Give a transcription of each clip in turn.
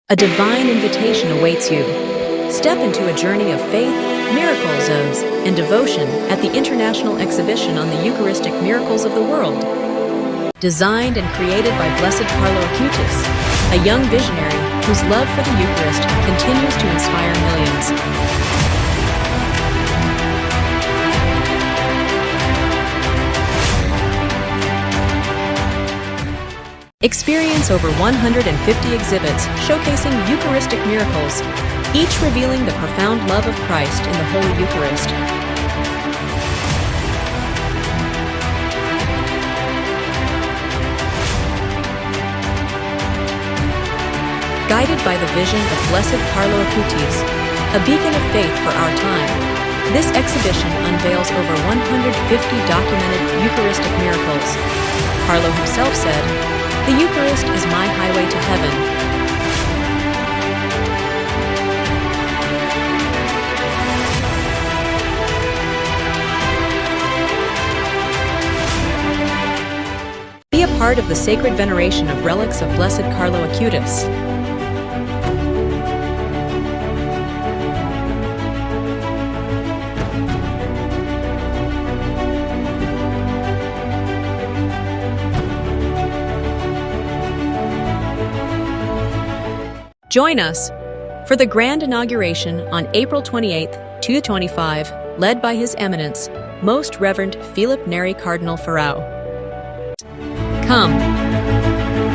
A divine invitation awaits you. Step into a journey of faith, miracles, and devotion at the International Exhibition on the Eucharistic Miracles of the World. Designed and created by Blessed Carlo Acutis, a young visionary whose love for the Eucharist continues to inspire millions. Experience over 150 exhibits showcasing Eucharistic miracles, each revealing the profound love of Christ in the Holy Eucharist. Guided by the vision of Blessed Carlo Acutis, a beacon of faith for our time, this exhibition unveils over 150 documented Eucharistic miracles. Carlo himself said, "The Eucharist is my highway to heaven." Be a part of the sacred veneration of relics of Blessed Carlo Acutis. Join us for the grand inauguration on April 28, 2025, led by His Eminence, Most Reverend Philip Neri Cardinal Farao. Come,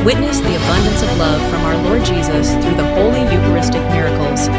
witness the abundance of love from our Lord Jesus through the holy Eucharistic miracles.